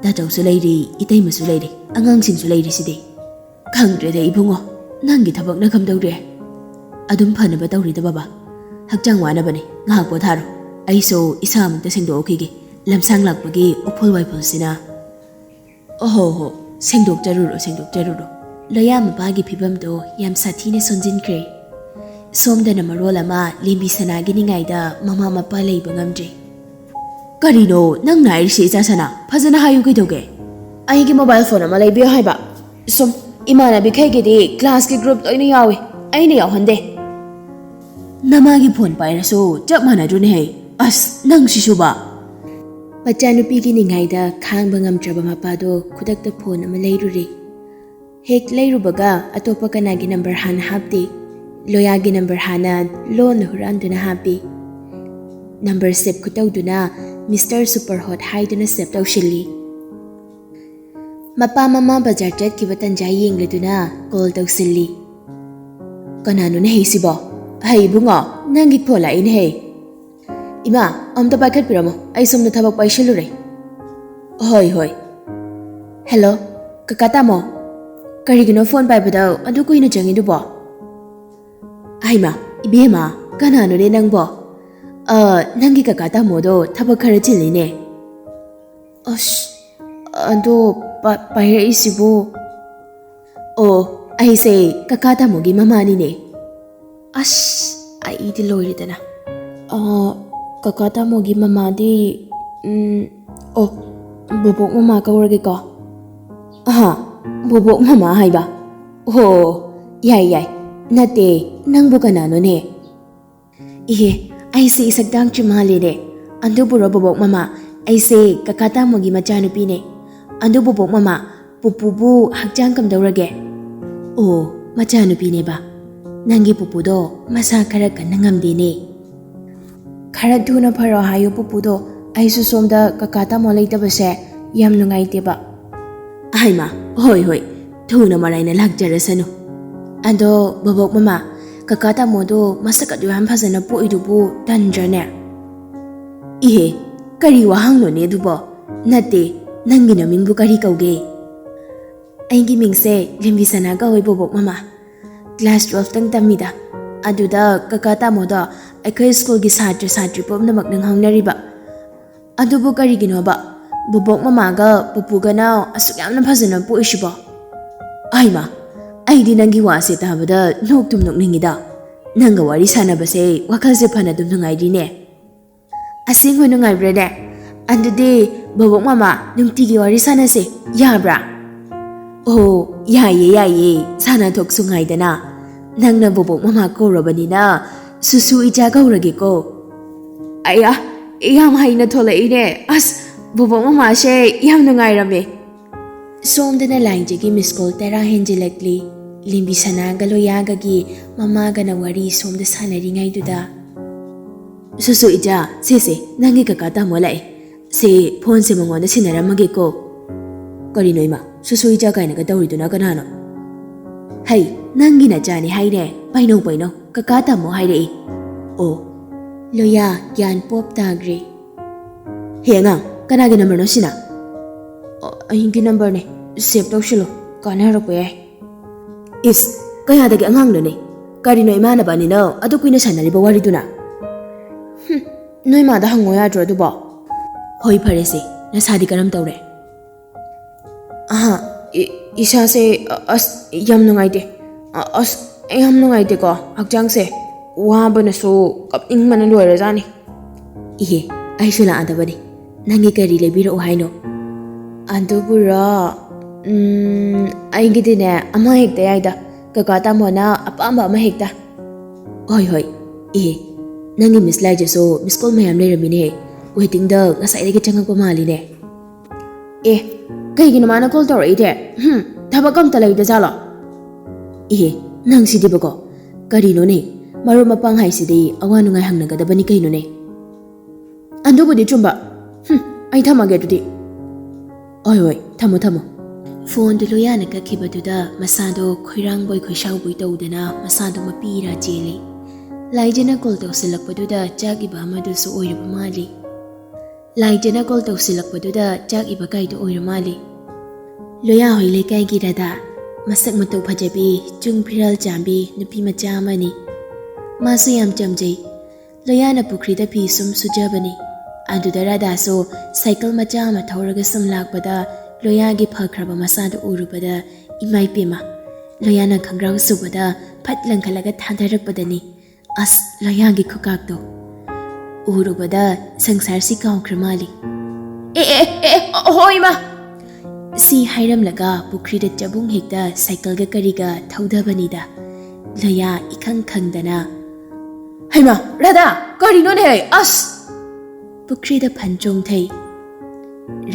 [SPEAKER 1] ꯇꯥꯆꯧꯁꯨ ꯂꯩꯔꯤ ꯏꯇꯩꯃꯁꯨ ꯂꯩꯔꯤ ꯑꯉꯥꯡꯁꯤꯡꯁꯨ ꯂꯩꯔꯤꯁꯤꯗꯤ ꯈꯪꯗ꯭ꯔꯦꯗ ꯏꯕꯨꯡꯉꯣ ꯅꯪꯒꯤ ꯊꯕꯛꯅ ꯀꯝꯗꯧꯔꯦ ꯑꯗꯨꯝ ꯐꯅꯕ ꯇꯧꯔꯤꯗ ꯕꯕꯥ ꯍꯛꯆꯥꯡ ꯋꯥꯅꯕꯅꯤ ꯉꯥꯏꯍꯥꯛ ꯄꯣꯊꯥꯔꯣ ꯑꯩꯁꯨ ꯏꯁꯥ ꯑꯃꯨꯛꯇ ꯁꯦꯡꯗꯣꯛꯈꯤꯒꯦ ꯂꯝꯁꯥꯡ ꯂꯥꯛꯄꯒꯤ ꯎꯐꯨꯜ ꯋꯥꯏꯐꯨꯜꯁꯤꯅ ꯍꯣ ꯁꯦꯡꯗꯣꯛꯆꯔꯨꯔꯣ ꯂꯣꯌꯥ ꯃꯄꯥꯒꯤ ꯐꯤꯕꯝꯗꯣ ꯌꯥꯝ ꯁꯥꯊꯤꯅ ꯁꯣꯟꯖꯤꯟꯈ꯭ꯔꯦ ꯁꯣꯝꯗꯅ ꯃꯔꯣꯜ ꯑꯃ ꯂꯦꯝꯕꯤ ꯁꯅꯥꯒꯤ ꯅꯤꯡꯉꯥꯏꯗ ꯃꯃꯥ ꯃꯄꯥ ꯂꯩꯕ ꯉꯝꯗ꯭ꯔꯦ ꯀꯔꯤꯅꯣ ꯅꯪꯅ ꯍꯥꯏꯔꯤꯁꯤ ꯏꯆꯥ ꯁꯅꯥ ꯐꯖꯅ ꯍꯥꯏꯌꯨ ꯀꯩꯗꯧꯒꯦ ꯑꯩꯒꯤ ꯃꯣꯕꯥꯏꯜ ꯐꯣꯟ ꯑꯃ ꯂꯩꯕꯤꯌꯣ ꯍꯥꯏꯕ ꯁꯨꯝ ꯏꯃꯥꯟꯅꯕꯤꯈꯩꯒꯤꯗꯤ ꯀ꯭ꯂꯥꯁꯀꯤ ꯒ꯭ꯔꯨꯞ ꯂꯣꯏꯅ ꯌꯥꯎꯏ ꯑꯩꯅ ꯌꯥꯎꯍꯟꯗꯦ ꯅꯃꯥꯒꯤ ꯐꯣꯟ ꯄꯥꯏꯔꯁꯨ ꯆꯞ ꯃꯥꯟꯅꯗ꯭ꯔꯣꯅꯦꯍꯦ ꯑꯁ ꯅꯪ ꯁꯤꯁꯨꯕ ꯃꯆꯥꯅꯨꯄꯤꯒꯤ ꯅꯤꯡꯉꯥꯏꯗ ꯈꯥꯡꯕ ꯉꯝꯗ꯭ꯔꯕ ꯃꯄꯥꯗꯣ ꯈꯨꯗꯛꯇ ꯐꯣꯟ ꯑꯃ ꯂꯩꯔꯨꯔꯤ ꯍꯦꯛ ꯂꯩꯔꯨꯕꯒ ꯑꯇꯣꯞꯄ ꯀꯅꯥꯒꯤ ꯅꯝꯕꯔ ꯍꯥꯟꯅ ꯍꯥꯞꯇꯦ ꯂꯣꯌꯥꯒꯤ ꯅꯝꯕꯔ ꯍꯥꯟꯅ ꯂꯣꯟꯅ ꯍꯨꯔꯥꯟꯗꯨꯅ ꯍꯥꯞꯄꯤ ꯅꯝꯕꯔ ꯁꯦꯞ ꯈꯨꯇꯧꯗꯨꯅ ꯃꯤꯁꯇꯔ ꯁꯨꯄꯔ ꯍꯣꯠ ꯍꯥꯏꯗꯨꯅ ꯁꯦꯞ ꯇꯧꯁꯤꯜꯂꯤ ꯃꯄꯥ ꯃꯃꯥ ꯕꯖꯥꯔ ꯆꯠꯈꯤꯕ ꯇꯟꯖꯥ ꯌꯦꯡꯂꯗꯨꯅ ꯀꯣꯜ ꯇꯧꯁꯤꯜꯂꯤ ꯀꯅꯥꯅꯣꯅꯦ ꯍꯩꯁꯤꯕꯣ ꯍꯩ ꯏꯕꯨꯡꯉꯣ ꯅꯪꯒꯤ ꯐꯣꯟ ꯂꯥꯛꯏꯅꯦꯍꯦ ꯏꯃꯥ ꯑꯝꯇ ꯄꯥꯏꯈꯠꯄꯤꯔꯝꯃꯣ ꯑꯩ ꯁꯣꯝꯗ ꯊꯕꯛ ꯄꯥꯏꯁꯤꯜꯂꯨꯔꯦ ꯍꯣꯏ ꯍꯦꯜꯂꯣ ꯀꯀꯥ ꯇꯥꯃꯣ ꯀꯔꯤꯒꯤꯅꯣ ꯐꯣꯟ ꯄꯥꯏꯕꯗ ꯑꯗꯨ ꯀꯨꯏꯅ ꯆꯪꯉꯤꯗꯨꯕꯣ? ꯍꯩꯃꯥ ꯏꯕꯦꯝꯃ ꯀꯅꯥꯅꯣꯅꯦ ꯅꯪꯕꯣ? ꯅꯪꯒꯤ ꯀꯀꯥ ꯇꯥꯃꯣꯗꯣ ꯊꯕꯛ ꯈꯔ ꯆꯤꯜꯂꯤꯅꯦ. ꯑꯁ ꯑꯗꯣ ꯄꯥꯏꯔꯛꯏꯁꯤꯕꯨ? ꯑꯣ ꯑꯩꯁꯦ ꯀꯀꯥ ꯇꯥꯃꯣꯒꯤ ꯃꯃꯥꯅꯤꯅꯦ. ꯑꯁ ꯑꯩꯗꯤ ꯂꯣꯏꯔꯦꯗꯅ. ꯀꯀꯥ ꯇꯥꯃꯣꯒꯤ ꯃꯃꯥꯗꯤ ꯑꯣ ꯕꯣꯕꯣꯛ ꯃꯃꯥ ꯀꯧꯔꯒꯦꯀꯣ. ꯕꯣꯕꯣꯛ ꯃꯃꯥ ꯍꯥꯏꯕ? ꯑꯣ ꯌꯥꯏ ꯌꯥꯏ. ꯅꯠꯇꯦ ꯅꯪꯕꯨ ꯀꯅꯥꯅꯣꯅꯦ? ꯏꯍꯦ ꯑꯩꯁꯦ ꯏꯁꯛꯇꯥꯡ ꯆꯤꯃꯥꯂꯦꯅꯦ. ꯑꯗꯨꯕꯨꯔꯣ ꯕꯣꯕꯣꯛ ꯃꯃꯥ, ꯑꯩꯁꯦ ꯀꯀꯥ ꯇꯥꯃꯣꯒꯤ ꯃꯆꯥꯅꯨꯄꯤꯅꯦ. ꯑꯗꯨ ꯕꯣꯕꯣꯛ ꯃꯃꯥ, ꯄꯨꯄꯨꯕꯨ ꯍꯛꯆꯥꯡ ꯀꯝꯗꯧꯔꯒꯦ? ꯑꯣ ꯃꯆꯥꯅꯨꯄꯤꯅꯦꯕ. ꯅꯪꯒꯤ ꯄꯨꯄꯨꯗꯣ ꯃꯁꯥ ꯈꯔ ꯀꯟꯅ ꯉꯝꯗꯦꯅꯦ. ꯈꯔ ꯊꯨꯅ ꯐꯔꯣ ꯍꯥꯏꯌꯨ ꯄꯨꯄꯨꯗꯣ. ꯑꯩꯁꯨ ꯁꯣꯝꯗ ꯀꯀꯥ ꯇꯥꯃꯣ ꯂꯩꯇꯕꯁꯦ ꯌꯥꯝ ꯅꯨꯡꯉꯥꯏꯇꯦꯕ. ꯍꯩꯃꯥ ꯍꯣꯏ ꯍꯣꯏ ꯊꯨꯅ ꯃꯔꯥꯏꯅ ꯂꯥꯛꯆꯔꯁꯅꯨ. ꯑꯗꯣ ꯕꯣꯕꯣꯛ ꯃꯃꯥ, ꯀꯀꯥ ꯇꯥꯃꯣꯗꯣ ꯃꯁꯛ ꯑꯗꯨ ꯌꯥꯝ ꯐꯖꯅ ꯄꯣꯛꯏꯗꯨꯕꯨ ꯇꯟꯗ꯭ꯔꯅꯦ? ꯏꯍꯦ ꯀꯔꯤ ꯋꯥꯍꯪꯅꯣꯅꯦ ꯑꯗꯨꯕꯣ? ꯅꯠꯇꯦ ꯅꯪꯒꯤ ꯅꯃꯤꯡꯕꯨ ꯀꯔꯤ ꯀꯧꯒꯦ? ꯑꯩꯒꯤ ꯃꯤꯡꯁꯦ ꯂꯦꯝꯕꯤꯁꯅꯥ ꯀꯧꯋꯦ ꯕꯣꯕꯣꯛ ꯃꯃꯥ. ꯀ꯭ꯂꯥꯁ 12ꯇꯪ ꯇꯝꯃꯤꯗ. ꯑꯗꯨꯗ ꯀꯀꯥ ꯇꯥꯃꯣꯗꯣ ꯑꯩꯈꯣꯏ ꯁ꯭ꯀꯨꯜꯒꯤ ꯁꯥꯇ꯭ꯔ ꯁꯥꯇ꯭ꯔꯤ ꯄꯨꯝꯅꯃꯛꯅ ꯉꯥꯡꯅꯔꯤꯕ. ꯑꯗꯨꯕꯨ ꯀꯔꯤꯒꯤꯅꯣꯕ ꯕꯣꯕꯣꯛ ꯃꯃꯥꯒ ꯄꯨꯄꯨꯒꯅ ꯑꯁꯨꯛ ꯌꯥꯝꯅ ꯐꯖꯅ ꯄꯣꯛꯏꯁꯤꯕꯣ? ꯍꯩꯃꯥ ꯑꯩꯗꯤ ꯅꯪꯒꯤ ꯋꯥꯁꯦ ꯇꯥꯕꯗ ꯅꯣꯛꯇꯨꯝ ꯅꯣꯛꯅꯤꯡꯉꯤꯗ. ꯅꯪꯒ ꯋꯥꯔꯤ ꯁꯥꯟꯅꯕꯁꯦ ꯋꯥꯈꯜꯁꯦ ꯐꯅ ꯑꯗꯨꯝ ꯅꯨꯡꯉꯥꯏꯔꯤꯅꯦ. ꯑꯁꯦꯡꯕ ꯅꯨꯡꯉꯥꯏꯕ꯭ꯔꯅꯦ? ꯑꯗꯨꯗꯤ ꯕꯣꯕꯣꯛ ꯃꯃꯥ ꯅꯨꯡꯇꯤꯒꯤ ꯋꯥꯔꯤ ꯁꯥꯟꯅꯁꯦ ꯌꯥꯕ꯭ꯔꯥ? ꯑꯣ ꯌꯥꯏꯌꯦ ꯌꯥꯏꯌꯦ ꯁꯥꯟꯅꯊꯣꯛꯁꯨ ꯉꯥꯏꯗꯅ. ꯅꯪꯅ ꯕꯣꯕꯣꯛ ꯃꯃꯥ ꯀꯧꯔꯕꯅꯤꯅ ꯁꯨꯁꯨ ꯏꯆꯥ ꯀꯧꯔꯒꯦꯀꯣ. ꯑꯌꯥ ꯌꯥꯝ ꯍꯩꯅ ꯊꯣꯛꯂꯛꯏꯅꯦ. ꯑꯁ ꯕꯣꯕꯣꯛ ꯃꯃꯥꯁꯦ ꯌꯥꯝ ꯅꯨꯡꯉꯥꯏꯔꯝꯃꯦ. ꯁꯣꯝꯗꯅ ꯂꯥꯏꯟꯖꯒꯤ ꯃꯤꯁꯀꯣꯜ 10 ꯍꯦꯟꯖꯤꯜꯂꯛꯂꯤ. ꯂꯦꯝꯕꯤꯁꯅꯥꯒ ꯂꯣꯌꯥꯒꯒꯤ ꯃꯃꯥꯒꯅ ꯋꯥꯔꯤ ꯁꯣꯝꯗ ꯁꯥꯟꯅꯔꯤꯉꯩꯗꯨꯗ ꯁꯨꯁꯨ ꯏꯆꯥ, ꯁꯦꯁꯦ ꯅꯪꯒꯤ ꯀꯀꯥ ꯇꯥꯃꯣ ꯂꯥꯛꯑꯦ. ꯁꯦ ꯐꯣꯟꯁꯦ ꯃꯉꯣꯟꯗ ꯁꯤꯟꯅꯔꯝꯃꯒꯦꯀꯣ. ꯀꯔꯤꯅꯣ ꯏꯃꯥ, ꯁꯨꯁꯨ ꯏꯆꯥ ꯀꯥꯏꯅꯒ ꯇꯧꯔꯤꯗꯨꯅ ꯀꯅꯥꯅꯣ? ꯍꯩ ꯅꯪꯒꯤ ꯅꯆꯥꯅꯤ ꯍꯥꯏꯅꯦ. ꯄꯩꯅꯧ ꯄꯩꯅꯧ ꯀꯀꯥ ꯇꯥꯃꯣ ꯍꯥꯏꯔꯛꯏ. ꯑꯣ ꯂꯣꯌꯥ ꯒ꯭ꯌꯥꯟ ꯄꯣꯞ ꯇꯥꯈ꯭ꯔꯦ. ꯍꯦ ꯑꯉꯥꯡ ꯀꯅꯥꯒꯤ ꯅꯝꯕꯔꯅꯣ ꯁꯤꯅ? ꯑꯩꯒꯤ ꯅꯝꯕꯔꯅꯦ, ꯁꯦꯚ ꯇꯧꯁꯤꯜꯂꯣ ꯀꯥꯟꯅꯔꯛꯄ ꯌꯥꯏ. ꯏꯁ ꯀꯌꯥꯗꯒꯤ ꯑꯉꯥꯡꯅꯣꯅꯦ? ꯀꯔꯤꯅꯣ ꯏꯃꯥꯟꯅꯕꯅꯤꯅ ꯑꯗꯨ ꯀꯨꯏꯅ ꯁꯥꯟꯅꯔꯤꯕ ꯋꯥꯔꯤꯗꯨꯅ? ꯅꯣꯏ ꯃꯥꯗ ꯍꯪꯉꯣ ꯌꯥꯗ꯭ꯔꯣ ꯑꯗꯨꯕꯣ? ꯍꯣꯏ ꯐꯔꯦꯁꯦ, ꯅꯁꯥꯗꯤ ꯀꯔꯝ ꯇꯧꯔꯦ? ꯏꯁꯥꯁꯦ ꯑꯁ ꯌꯥꯝ ꯅꯨꯡꯉꯥꯏꯇꯦ. ꯑꯁ ꯌꯥꯝ ꯅꯨꯡꯉꯥꯏꯇꯦꯀꯣ ꯍꯛꯆꯥꯡꯁꯦ. ꯋꯥꯕꯅꯁꯨ ꯀꯞꯅꯤꯡꯕꯅ ꯂꯣꯏꯔꯖꯥꯠꯅꯤ. ꯏꯍꯦ ꯑꯩꯁꯨ ꯂꯥꯛꯑꯗꯕꯅꯤ. ꯅꯪꯒꯤ ꯀꯔꯤ ꯂꯩꯕꯤꯔꯛꯑꯣ ꯍꯥꯏꯅꯣ? ꯑꯗꯨꯕꯨꯔꯣ ꯑꯩꯒꯤꯗꯤꯅꯦ ꯑꯃ ꯍꯦꯛꯇ ꯌꯥꯏꯗ. ꯀꯀꯥ ꯇꯥꯃꯣꯅ ꯑꯄꯥꯝꯕ ꯑꯃ ꯍꯦꯛꯇ. ꯍꯣꯏ ꯍꯣꯏ. ꯏꯍꯦ ꯅꯪꯒꯤ ꯃꯤꯁ ꯂꯥꯏꯖꯁꯨ ꯃꯤꯁꯀꯣꯜ ꯃꯌꯥꯝ ꯂꯩꯔꯝꯃꯤꯅꯦ. ꯋꯦꯇꯤꯡꯗ ꯉꯁꯥꯏꯗꯒꯤ ꯆꯪꯉꯛꯄ ꯃꯥꯜꯂꯤꯅꯦ. ꯀꯩꯒꯤꯅꯣ ꯃꯥꯅ ꯀꯣꯜ ꯇꯧꯔꯛꯏꯗꯦ? ꯊꯕꯛ ꯑꯝꯇ ꯂꯩꯇꯖꯥꯠꯂꯣ? ꯏꯍꯦ ꯅꯪ ꯁꯤꯗꯤꯕꯀꯣ ꯀꯔꯤꯅꯣꯅꯦ? ꯃꯔꯨꯞ ꯃꯄꯥꯡ ꯍꯥꯏꯁꯤꯗꯤ ꯑꯋꯥ ꯅꯨꯡꯉꯥꯏ ꯍꯪꯅꯒꯗꯕꯅꯤ ꯀꯩꯅꯣꯅꯦ. ꯑꯗꯨꯕꯨꯗꯤ ꯆꯨꯝꯕ. ꯑꯩ ꯊꯝꯃꯒꯦ ꯑꯗꯨꯗꯤ. ꯍꯣꯏ ꯍꯣꯏ ꯊꯝꯃꯣ ꯊꯝꯃꯣ. ꯐꯣꯟꯗꯨ ꯂꯣꯌꯥꯅ ꯀꯛꯈꯤꯕꯗꯨꯗ ꯃꯁꯥꯗꯣ ꯈꯣꯏꯔꯥꯡꯕꯣꯏ ꯈꯣꯏꯁꯥꯎꯕꯣꯏ ꯇꯧꯗꯅ ꯃꯁꯥꯗꯣ ꯃꯄꯤꯔꯥ ꯆꯦꯜꯂꯤ. ꯂꯥꯏꯖꯅ ꯀꯣꯜ ꯇꯧꯁꯤꯜꯂꯛꯄꯗꯨꯗ ꯆꯥꯛꯏꯕ ꯑꯃꯗꯨꯁꯨ ꯑꯣꯏꯔꯕ ꯃꯥꯜꯂꯤ. ꯂꯥꯏꯖꯅ ꯀꯣꯜ ꯇꯧꯁꯤꯜꯂꯛꯄꯗꯨꯗ ꯆꯥꯛꯏꯕ ꯀꯥꯏꯗꯣ ꯑꯣꯏꯔ ꯃꯥꯜꯂꯤ. ꯂꯣꯌꯥ ꯍꯣꯏ ꯂꯩꯀꯥꯏꯒꯤ ꯔꯥꯙꯥ, ꯃꯁꯛ ꯃꯇꯧ ꯐꯖꯕꯤ, ꯆꯨꯡ ꯐꯤꯔꯥꯜ ꯆꯥꯝꯕꯤ ꯅꯨꯄꯤ ꯃꯆꯥ ꯑꯃꯅꯤ. ꯃꯥꯁꯨ ꯌꯥꯝ ꯆꯝꯖꯩ. ꯂꯣꯌꯥꯅ ꯄꯨꯈ꯭ꯔꯤꯗ ꯐꯤ ꯁꯨꯝ ꯁꯨꯖꯕꯅꯤ. ꯑꯗꯨꯗ ꯔꯥꯙꯥꯁꯨ ꯁꯥꯏꯀꯜ ꯃꯆꯥ ꯑꯃ ꯊꯧꯔꯒ ꯁꯨꯝ ꯂꯥꯛꯄꯗ ꯂꯣꯌꯥꯒꯤ ꯐꯈ꯭ꯔꯕ ꯃꯁꯥꯗꯨ ꯎꯔꯨꯕꯗ ꯏꯃꯥꯏ ꯄꯦꯝꯃ, ꯂꯣꯌꯥꯅ ꯈꯪꯒ꯭ꯔꯥꯎ ꯁꯨꯕꯗ ꯐꯠ ꯂꯪꯈꯠꯂꯒ ꯊꯥꯗꯔꯛꯄꯗꯅꯤ. ꯑꯁ ꯂꯣꯌꯥꯒꯤ ꯈꯨꯀꯥꯛꯇꯣ ꯎꯔꯨꯕꯗ ꯁꯪꯁꯥꯔꯁꯤ ꯀꯥꯎꯈ꯭ꯔ ꯃꯥꯜꯂꯤ. ꯍꯣꯏ ꯏꯃꯥ. ꯁꯤ ꯍꯥꯏꯔꯝꯂꯒ ꯄꯨꯈ꯭ꯔꯤꯗ ꯆꯕꯨꯡ ꯍꯦꯛꯇ ꯁꯥꯏꯀꯜꯒ ꯀꯔꯤꯒ ꯊꯧꯙꯕꯅꯤꯗ. ꯂꯣꯌꯥ ꯏꯈꯪ ꯈꯪꯗꯅ ꯍꯩꯃꯥ ꯔꯥꯙꯥ ꯀꯔꯤꯅꯣꯅꯦ? ꯑꯁ ꯄꯨꯈ꯭ꯔꯤꯗ ꯐꯟ ꯆꯣꯡꯊꯩ.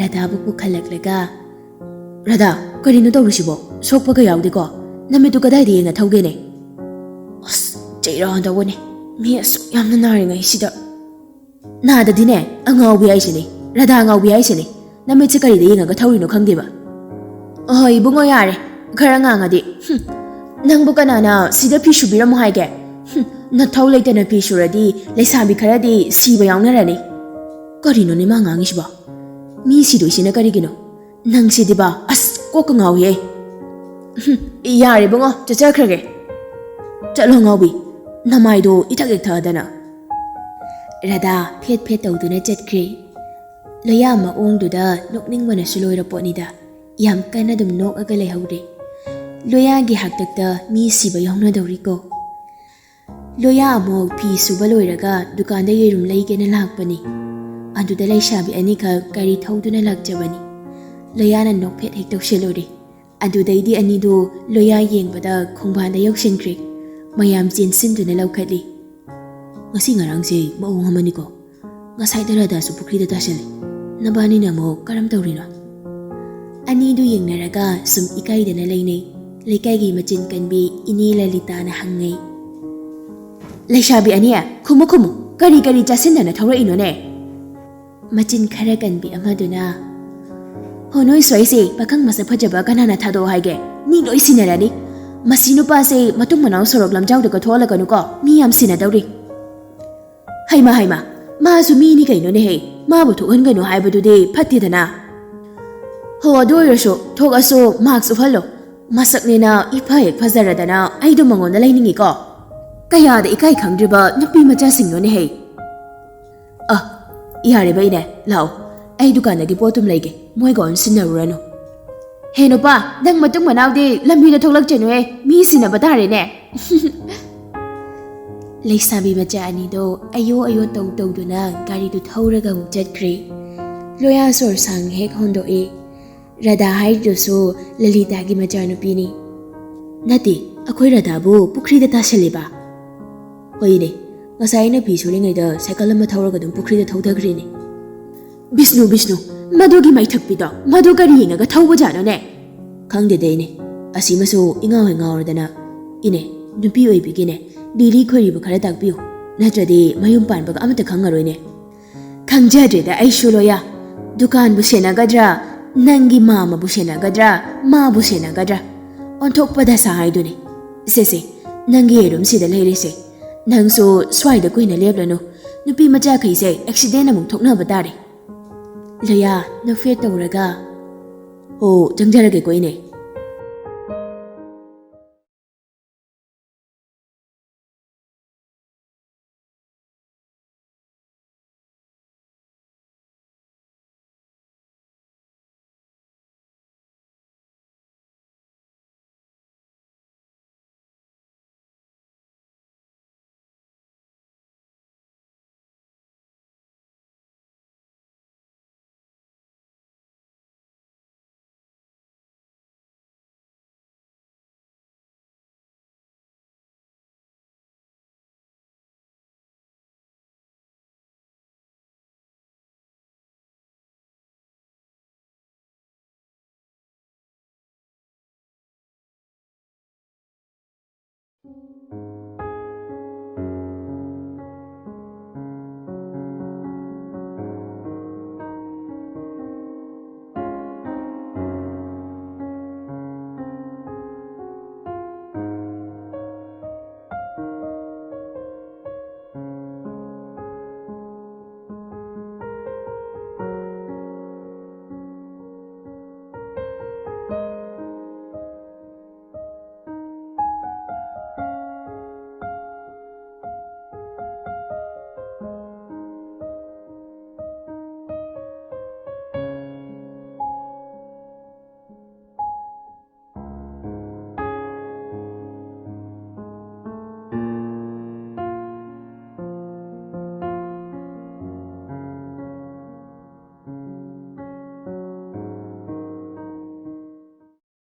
[SPEAKER 1] ꯔꯥꯙꯥꯕꯨ ꯄꯨꯈꯠꯂꯛꯂꯒ ꯔꯥꯙꯥ ꯀꯔꯤꯅꯣ ꯇꯧꯔꯤꯁꯤꯕꯣ? ꯁꯣꯛꯄꯒ ꯌꯥꯎꯗꯦꯀꯣ? ꯅꯃꯤꯠꯇꯨ ꯀꯗꯥꯏꯗ ꯌꯦꯡꯉ ꯊꯧꯒꯦꯅꯦ? ꯑꯁ ꯆꯩꯔꯥꯗꯧꯕꯅꯦ ꯃꯤ ꯑꯁꯨꯛ ꯌꯥꯝꯅ ꯅꯥꯔꯤꯉꯩꯁꯤꯗ. ꯅꯥꯗꯗꯤꯅꯦ ꯑꯉꯥꯎꯕꯤ ꯍꯥꯏꯁꯤꯅꯦ. ꯔꯥꯙꯥ ꯑꯉꯥꯎꯕꯤ ꯍꯥꯏꯁꯤꯅꯦ. ꯅꯃꯤꯠꯁꯦ ꯀꯔꯤꯗ ꯌꯦꯡꯉꯒ ꯊꯧꯔꯤꯅꯣ ꯈꯪꯗꯦꯕ. ꯑꯍꯣꯏ ꯏꯕꯨꯡꯉꯣ ꯌꯥꯔꯦ ꯈꯔ ꯉꯥꯡꯉꯗꯤ. ꯅꯪꯕꯨ ꯀꯅꯥꯅ ꯁꯤꯗ ꯐꯤ ꯁꯨꯕꯤꯔꯝꯃꯣ ꯍꯥꯏꯒꯦ? ꯅꯊꯧ ꯂꯩꯇꯅ ꯐꯤ ꯁꯨꯔꯗꯤ ꯂꯩꯁꯥꯕꯤ ꯈꯔꯗꯤ ꯁꯤꯕ ꯌꯥꯎꯅꯔꯅꯤ. ꯀꯔꯤꯅꯣꯅꯦ ꯃꯥ ꯉꯥꯡꯉꯤꯁꯤꯕꯣ? ꯃꯤ ꯁꯤꯗꯣꯏꯁꯤꯅ ꯀꯔꯤꯒꯤꯅꯣ? ꯅꯪ ꯁꯤꯗꯤꯕ ꯑꯁ ꯀꯣꯛꯀ ꯉꯥꯎꯏ. ꯌꯥꯔꯦ ꯕꯨꯡꯉꯣ ꯆꯠꯆꯈ꯭ꯔꯒꯦ ꯆꯠꯂꯣ ꯉꯥꯎꯕꯤ ꯅꯃꯥꯏꯗꯣ ꯏꯊꯛ ꯏꯊꯗꯅ ꯔꯙꯥ ꯐꯦꯠ ꯐꯦꯠ ꯇꯧꯗꯨꯅ ꯆꯠꯈ꯭ꯔꯦ ꯂꯣꯌꯥ ꯃꯑꯣꯡꯗꯨꯗ ꯅꯣꯛꯅꯤꯡꯕꯅꯁꯨ ꯂꯣꯏꯔꯄꯣꯠꯅꯤꯗ ꯌꯥꯝ ꯀꯟꯅ ꯑꯗꯨꯝ ꯅꯣꯛꯑꯒ ꯂꯩꯍꯧꯔꯦ ꯂꯣꯌꯥꯒꯤ ꯍꯥꯛꯇꯛꯇ ꯃꯤ ꯁꯤꯕ ꯌꯥꯎꯅꯗꯧꯔꯤꯀꯣ ꯂꯣꯌꯥ ꯑꯃꯨꯛ ꯐꯤ ꯁꯨꯕ ꯂꯣꯏꯔꯒ ꯗꯨꯀꯥꯟꯗ ꯌꯦꯔꯨꯝ ꯂꯩꯒꯦꯅ ꯂꯥꯛꯄꯅꯤ ꯑꯗꯨꯗ ꯂꯩꯁꯥꯕꯤ ꯑꯅꯤꯈꯛ ꯒꯥꯔꯤ ꯊꯧꯗꯨꯅ ꯂꯥꯛꯆꯕꯅꯤ ꯂꯣꯌꯥꯅ ꯅꯣꯛꯐꯦꯠ ꯍꯦꯛ ꯇꯧꯁꯤꯜꯂꯨꯔꯦ ꯑꯗꯨꯗꯩꯗꯤ ꯑꯅꯤꯗꯨ ꯂꯣꯌꯥ ꯌꯦꯡꯕꯗ ꯈꯣꯡꯕꯥꯟꯗ ꯌꯧꯁꯤꯟꯈ꯭ꯔꯦ ꯃꯌꯥꯝ ꯆꯦꯟꯁꯤꯟꯗꯨꯅ ꯂꯧꯈꯠꯂꯤ ꯉꯁꯤ ꯉꯔꯥꯡꯁꯦ ꯃꯑꯣꯡ ꯑꯃꯅꯤꯀꯣ ꯉꯁꯥꯏꯗ ꯔꯙꯥꯁꯨ ꯄꯨꯈ꯭ꯔꯤꯗ ꯇꯥꯁꯜꯂꯤ ꯅꯕꯥꯅꯤꯅ ꯑꯃꯨꯛ ꯀꯔꯝ ꯇꯧꯔꯤꯅꯣ ꯑꯅꯤꯗꯨ ꯌꯦꯡꯅꯔꯒ ꯁꯨꯝ ꯏꯀꯥꯏꯗꯅ ꯂꯩꯅꯩ ꯂꯩꯀꯥꯏꯒꯤ ꯃꯆꯤꯟ ꯀꯟꯕꯤ ꯏꯅꯦ ꯂꯂꯤꯇꯥꯅ ꯍꯪꯉꯩ ꯂꯩꯁꯥꯕꯤ ꯑꯅꯤ ꯈꯨꯝꯃꯨ ꯈꯨꯝꯃꯨ ꯀꯔꯤ ꯀꯔꯤ ꯆꯥꯁꯤꯟꯗꯅ ꯊꯧꯔꯛꯏꯅꯣꯅꯦ ꯃꯆꯤꯟ ꯈꯔ ꯀꯟꯕꯤ ꯑꯃꯗꯨꯅ ꯍꯣ ꯅꯣꯏ ꯁ꯭ꯋꯥꯏꯁꯦ ꯄꯥꯈꯪ ꯃꯁꯛ ꯐꯖꯕ ꯀꯅꯥꯅ ꯊꯥꯗꯣꯛꯑꯣ ꯍꯥꯏꯒꯦ ꯃꯤ ꯂꯣꯏ ꯁꯤꯟꯅꯔꯅꯤ ꯃꯁꯤ ꯅꯨꯄꯥꯁꯦ ꯃꯇꯨꯡ ꯃꯅꯥꯎ ꯁꯣꯔꯣꯛ ꯂꯝꯖꯥꯎꯗꯒ ꯊꯣꯛꯍꯜꯂꯛꯀꯅꯨꯀꯣ ꯃꯤ ꯌꯥꯝ ꯁꯤꯟꯅꯗꯧꯔꯤ ꯍꯩꯃ ꯍꯩꯃ ꯃꯥꯁꯨ ꯃꯤꯅꯤ ꯀꯩꯅꯣꯅꯦꯍꯦ ꯃꯥꯕꯨ ꯊꯣꯛꯍꯟꯒꯅꯨ ꯍꯥꯏꯕꯗꯨꯗꯤ ꯐꯠꯇꯦꯗꯅ ꯍꯣ ꯑꯗꯨ ꯑꯣꯏꯔꯁꯨ ꯊꯣꯛꯑꯁꯨ ꯃꯥꯛꯁ ꯎꯞꯍꯜꯂꯣ ꯃꯁꯛꯅꯦꯅ ꯏꯐ ꯍꯦꯛ ꯐꯖꯔꯗꯅ ꯑꯩꯗꯣ ꯃꯉꯣꯟꯗ ꯂꯩꯅꯤꯡꯉꯤꯀꯣ ꯀꯌꯥꯗ ꯏꯀꯥꯏ ꯈꯪꯗ꯭ꯔꯤꯕ ꯅꯨꯄꯤ ꯃꯆꯥꯁꯤꯡꯅꯣꯅꯦꯍꯦ ꯌꯥꯔꯦꯕ ꯏꯅꯦ ꯂꯥꯛꯑꯣ ꯑꯩ ꯗꯨꯀꯥꯟꯗꯒꯤ ꯄꯣꯠꯇꯨꯝ ꯂꯩꯒꯦ ꯃꯣꯏꯒ ꯑꯣꯟꯁꯤꯟꯅꯔꯨꯔꯅꯨ ꯍꯦ ꯅꯨꯄꯥ ꯅꯪ ꯃꯇꯨꯡ ꯃꯅꯥꯎꯗꯤ ꯂꯝꯕꯤꯗ ꯊꯣꯛꯂꯛꯆꯅꯨꯍꯦ ꯃꯤ ꯁꯤꯟꯅꯕ ꯇꯥꯔꯦꯅꯦ ꯂꯩꯁꯥꯕꯤ ꯃꯆꯥ ꯑꯅꯤꯗꯣ ꯑꯌꯣ ꯑꯌꯣ ꯇꯧ ꯇꯧꯗꯨꯅ ꯒꯥꯔꯤꯗꯨ ꯊꯧꯔꯒ ꯑꯃꯨꯛ ꯆꯠꯈ꯭ꯔꯦ ꯂꯣꯌꯥ ꯁꯣꯔ ꯁꯥꯡ ꯍꯦꯛ ꯍꯣꯟꯗꯣꯛꯏ ꯔꯙꯥ ꯍꯥꯏꯔꯤꯗꯨꯁꯨ ꯂꯂꯤꯇꯥꯒꯤ ꯃꯆꯥꯅꯨꯄꯤꯅꯤ ꯅꯠꯇꯦ ꯑꯩꯈꯣꯏ ꯔꯙꯥꯕꯨ ꯄꯨꯈ꯭ꯔꯤꯗ ꯇꯥꯁꯜꯂꯤꯕ ꯍꯣꯏꯅꯦ ꯉꯁꯥꯏ ꯑꯩꯅ ꯐꯤ ꯁꯨꯔꯤꯉꯩꯗ ꯁꯥꯏꯀꯜ ꯑꯃ ꯊꯧꯔꯒ ꯑꯗꯨꯝ ꯄꯨꯈ꯭ꯔꯤꯗ ꯊꯧꯊꯈ꯭ꯔꯤꯅꯦ ꯕꯤꯁꯅꯨ ꯃꯗꯨꯒꯤ ꯃꯩꯊꯛꯄꯤꯗꯣ ꯃꯗꯨ ꯀꯔꯤ ꯌꯦꯡꯉꯒ ꯊꯧꯕꯖꯥꯠꯅꯣꯅꯦ ꯈꯪꯗꯦꯗ ꯏꯅꯦ ꯑꯁꯤꯃꯁꯨ ꯏꯉꯥꯎ ꯍꯦꯛ ꯉꯥꯎꯔꯗꯅ ꯏꯅꯦ ꯅꯨꯄꯤ ꯑꯣꯏꯕꯤꯒꯤꯅꯦ ꯂꯤꯔꯤ ꯈꯣꯏꯔꯤꯕ ꯈꯔ ꯇꯥꯛꯄꯤꯌꯨ ꯅꯠꯇ꯭ꯔꯗꯤ ꯃꯌꯨꯝ ꯄꯥꯟꯕꯒ ꯑꯃꯠꯇ ꯈꯪꯉꯔꯣꯏꯅꯦ ꯈꯪꯖꯗ꯭ꯔꯦꯗ ꯑꯩꯁꯨ ꯂꯣꯌꯥ ꯗꯨꯀꯥꯟꯕꯨ ꯁꯦꯟꯅꯒꯗ꯭ꯔꯥ ꯅꯪꯒꯤ ꯃꯥꯃꯕꯨ ꯁꯦꯟꯅꯒꯗ꯭ꯔꯥ ꯃꯥꯕꯨ ꯁꯦꯟꯅꯒꯗ꯭ꯔꯥ ꯑꯣꯟꯊꯣꯛꯄ ꯗꯁꯥ ꯍꯥꯏꯗꯨꯅꯤ ꯁꯦꯁꯦ ꯅꯪꯒꯤ ꯌꯦꯔꯨꯝꯁꯤꯗ ꯂꯩꯔꯤꯁꯦ ꯅꯪꯁꯨ ꯁ꯭ꯋꯥꯏꯗ ꯀꯨꯏꯅ ꯂꯦꯞꯂꯅꯨ ꯅꯨꯄꯤ ꯃꯆꯥꯈꯩꯁꯦ ꯑꯦꯛꯁꯤꯗꯦꯟ ꯑꯃꯨꯛ ꯊꯣꯛꯅꯕ ꯇꯥꯔꯦ ꯂꯣꯌꯥ ꯅꯣꯛꯐꯦꯠ ꯇꯧꯔꯒ ꯍꯣ ꯆꯪꯖꯔꯒꯦꯀꯣ ꯏꯅꯦ